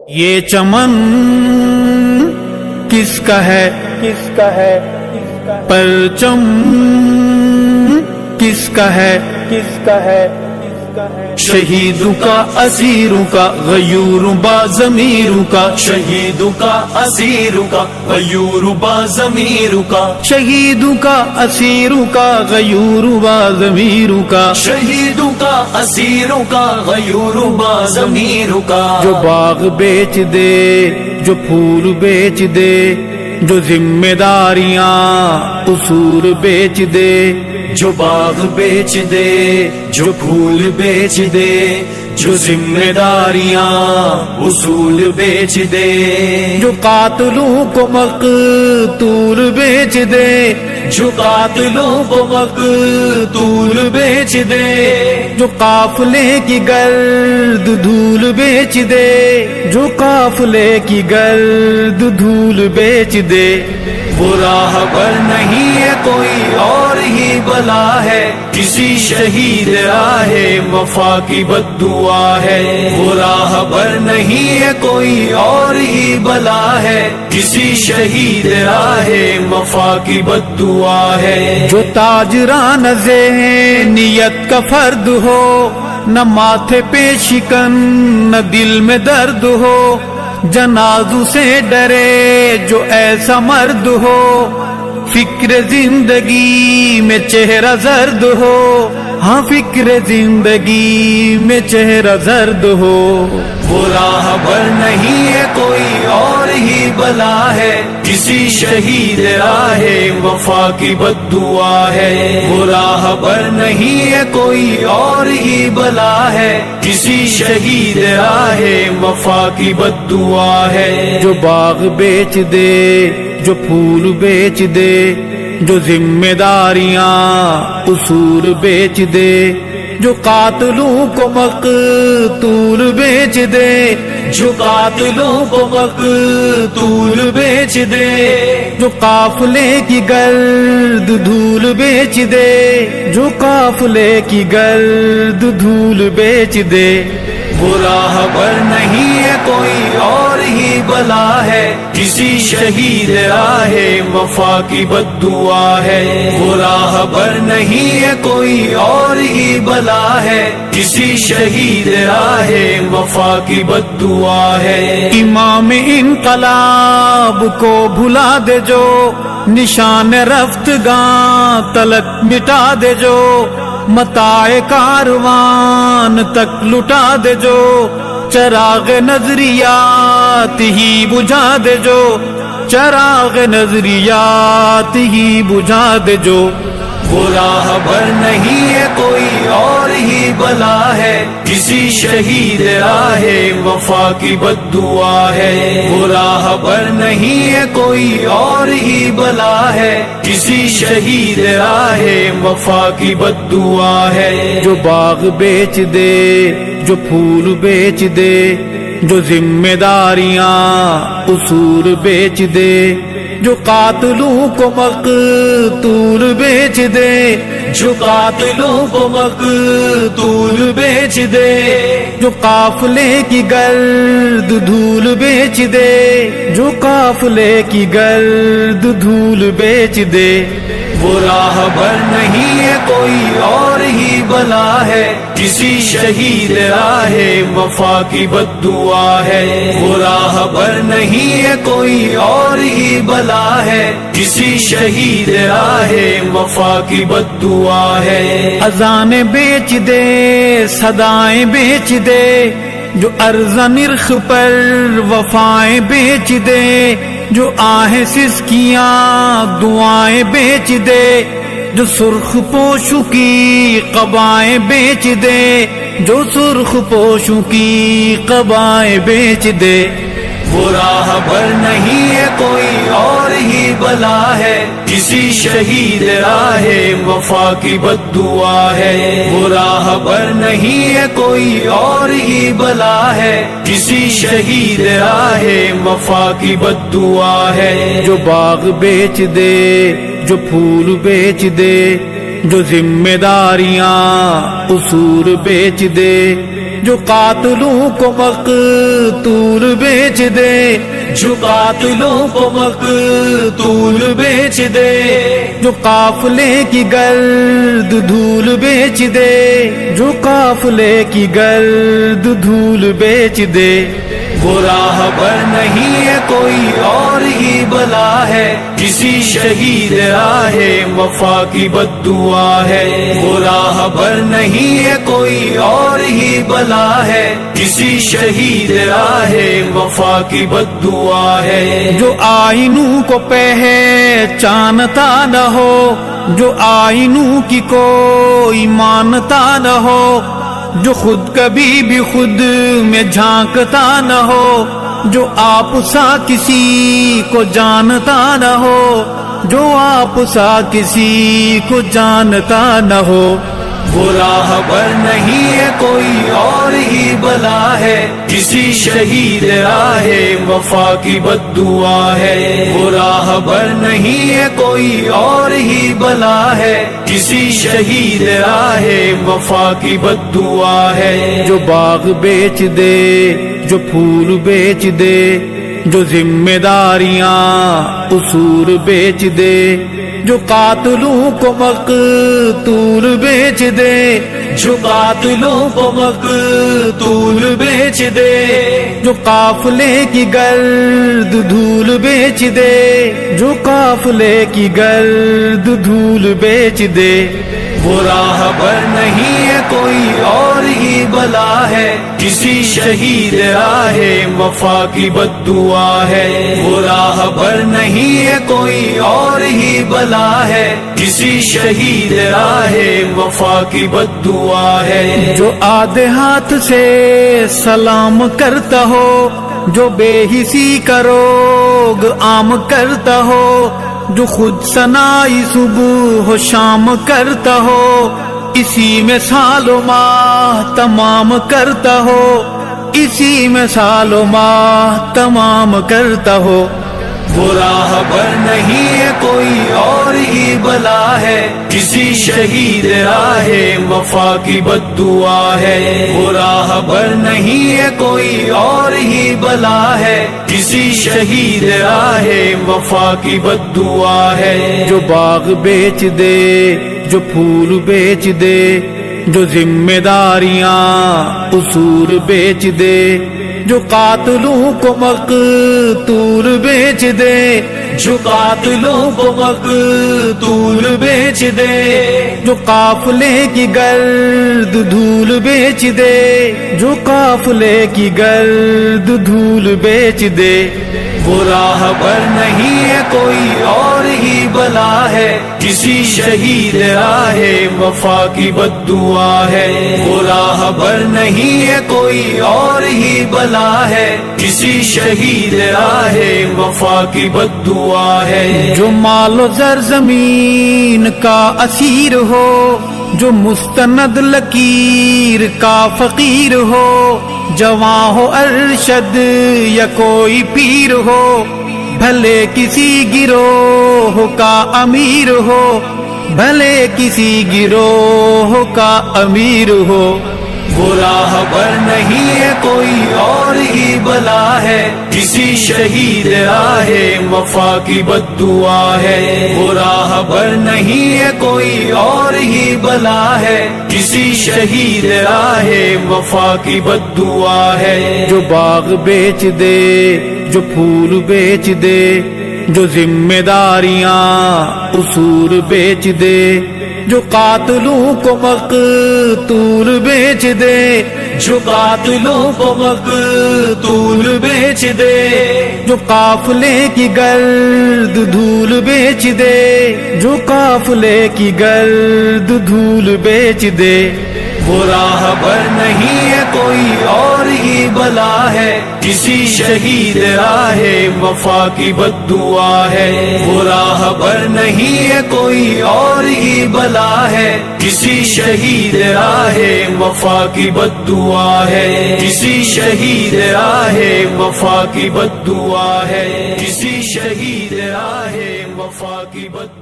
یہ چمن کس کا ہے، کس کا ہے، پرچم کس کا ہے، کس کا ہے، شہیدوں کا اسیروں کا غیور با ضمیروں کا، شہیدوں کا اسیروں کا غیور با ضمیروں کا، شہیدوں کا اسیروں کا غیور با ضمیروں کا، شہیدوں کا اسیروں کا غیور با ضمیروں کا، جو باغ بیچ دے، جو پھول بیچ دے، جو ذمہ داریاں قصور بیچ دے، جو باغ بیچ دے، جو پھول بیچ دے، جو ذمہ داریاں اصول بیچ دے، جو قاتلوں کو مقتول بیچ دے، جو قاتلوں کو مقتول بیچ دے، جو قافلے کی گرد دھول بیچ دے، جو قافلے کی گرد دھول بیچ دے، وہ راہ پر نہیں ہے کوئی اور ہی بلا ہے، کسی شہید راہ وفا کی بد دعا ہے، وہ راہ پر نہیں ہے کوئی اور ہی بلا ہے، کسی شہید راہ وفا کی بد دعا ہے، جو تاجران ذہنیت کا فرد ہو، نہ ماتھے پہ شکن نہ دل میں درد ہو، جنازوں سے ڈرے جو ایسا مرد ہو، فکر زندگی میں چہرہ زرد ہو، ہاں فکر زندگی میں چہرہ زرد ہو، وہ راہ پر نہیں ہے کوئی اور ہی بلا ہے، کسی شہید راہ وفا کی بد دعا ہے، وہ راہ پر نہیں ہے کوئی اور ہی بلا ہے، کسی شہید راہ وفا کی بد دعا ہے، جو باغ بیچ دے، جو پھول بیچ دے، جو ذمہ داریاں قصور بیچ دے، جو قاتلوں کو مقتول بیچ دے، جو قاتلوں کو مقتول بیچ دے، جو قافلے کی گرد دھول بیچ دے، جو قافلے کی گرد دھول بیچ دے، وہ راہ پر نہیں ہے کوئی اور ہی بلا ہے، کسی شہید راہ وفا کی بد دعا ہے، وہ راہ پر نہیں ہے کوئی اور ہی بلا ہے، کسی شہید راہ وفا کی بد دعا ہے، امام انقلاب کو بھلا دے جو، نشان رفتگاں تلک مٹا دے جو، متاع کاروان تک لٹا دے جو، چراغ نظریات ہی بجھا دے جو، چراغ نظریات ہی بجھا دے جو، وہ راہ پر نہیں ہے کوئی اور ہی بلا ہے، کسی شہید راہ وفا کی بد دعا ہے، وہ راہ پر نہیں ہے کوئی اور ہی بلا ہے، کسی شہید راہ وفا کی بد دعا ہے، جو باغ بیچ دے، جو پھول بیچ دے، جو ذمہ داریاں قصور بیچ دے، جو قاتلوں کو مقتول بیچ دے، جو قاتلوں کو مقتول بیچ دے، جو قافلے کی گرد دھول بیچ دے، جو قافلے کی گرد دھول بیچ دے، وہ راہ پر نہیں ہے کوئی اور ہی بلا ہے، کسی شہید راہ وفا کی بد دعا ہے، وہ راہ پر نہیں ہے کوئی اور ہی بلا ہے، کسی شہید راہ وفا کی بد دعا ہے، اذانیں بیچ دے، صدائیں بیچ دے، جو ارز نرخ پر وفائیں بیچ دے، جو آہیں سسکیاں دعائیں بیچ دے، جو سرخ پوشوں کی قبائیں بیچ دے، جو سرخ پوشوں کی قبائیں بیچ دے، وہ راہ پر نہیں ہے کوئی اور ہی بلا ہے، کسی شہید راہ وفا کی بد دعا ہے، وہ راہ پر نہیں ہے کوئی اور ہی بلا ہے، کسی شہید راہ وفا کی بد دعا ہے، جو باغ بیچ دے، جو پھول بیچ دے، جو ذمہ داریاں قصور بیچ دے، جو قاتلوں کو مقتول بیچ دے، جو قاتلوں کو مقتول بیچ دے، جو قافلے کی گرد دھول بیچ دے، جو قافلے کی گرد دھول بیچ دے، وہ راہبر نہیں ہے کوئی اور ہی بلا ہے، کسی شہید راہ وفا کی بد دعا ہے۔ وہ راہبر نہیں ہے کوئی اور ہی بلا ہے، کسی شہید راہ وفا کی بد دعا ہے۔ جو آئینوں کو پہچانتا نہ ہو، جو آئینوں کی کوئی مانتا نہ ہو، جو خود کبھی بھی خود میں جھانکتا نہ ہو، جو آپ سا کسی کو جانتا نہ ہو، جو آپ سا کسی کو جانتا نہ ہو، وہ راہبر نہیں ہے کوئی اور ہی بلا ہے، کسی شہید راہ وفا کی بد دعا ہے۔ وہ راہبر نہیں ہے کوئی اور ہی بلا ہے، کسی شہید راہ وفا کی بد دعا ہے۔ جو باغ بیچ دے، جو پھول بیچ دے، جو ذمہ داریاں اصول بیچ دے، جو قاتلوں کو مقتول بیچ دے، جو قاتلوں کو مقتول بیچ دے، جو قافلے کی گرد دھول بیچ دے، جو قافلے کی گرد دھول بیچ دے، وہ راہبر نہیں ہے کوئی اور ہی بلا ہے، کسی شہید راہ وفا کی بد دعا ہے۔ وہ راہبر نہیں ہے کوئی اور ہی بلا ہے، کسی شہید راہ وفا کی بد دعا ہے۔ جو آدھے ہاتھ سے سلام کرتا ہو، جو بے حسی کا روگ عام کرتا ہو، جو خود ثنائی صبح و شام کرتا ہو، اسی میں سال و ماہ تمام کرتا ہو، اسی میں سال و ماہ تمام کرتا ہو، وہ راہبر نہیں ہے کوئی اور ہی بلا ہے، کسی شہید راہ وفا کی بد دعا ہے۔ وہ راہبر نہیں ہے کوئی اور ہی بلا ہے، کسی شہید راہ وفا کی بد دعا ہے۔ جو باغ بیچ دے، جو پھول بیچ دے، جو ذمہ داریاں اصول بیچ دے، جو قاتلوں کو مقتول بیچ دے، جو قاتلوں کو مقتول بیچ دے، جو قافلے کی گرد دھول بیچ دے، جو قافلے کی گرد دھول بیچ دے، وہ راہبر نہیں ہے کوئی اور ہی بلا ہے، کسی شہید راہ وفا کی بد دعا ہے۔ وہ راہبر نہیں ہے کوئی اور ہی بلا ہے، کسی شہید راہ وفا کی بد دعا ہے۔ جو مال و زر زمین کا اسیر ہو، جو مستند لکیر کا فقیر ہو، جواں ہو ارشد یا کوئی پیر ہو، بھلے کسی گروہ کا امیر ہو، بھلے کسی گروہ کا امیر ہو، وہ راہبر نہیں ہے کوئی اور ہی بلا ہے، کسی شہید راہ وفا کی بد دعا ہے۔ وہ راہبر نہیں ہے کوئی اور ہی بلا ہے، کسی شہید راہ وفا کی بد دعا ہے۔ جو باغ بیچ دے، جو پھول بیچ دے، جو ذمہ داریاں اصول بیچ دے، جو قاتلوں کو مقتول بیچ دے، جو قاتلوں کو مقتول بیچ دے، جو قافلے کی گرد دھول بیچ دے، جو قافلے کی گرد دھول بیچ دے، وہ راہبر نہیں ہے کوئی اور ہی بلا ہے، کسی شہید راہ وفا کی بد دعا ہے۔ وہ راہبر نہیں ہے کوئی اور ہی بلا ہے، کسی شہید راہ وفا کی بد دعا ہے۔ کسی شہید راہ وفا کی بد دعا ہے، کسی شہید راہ وفا کی بد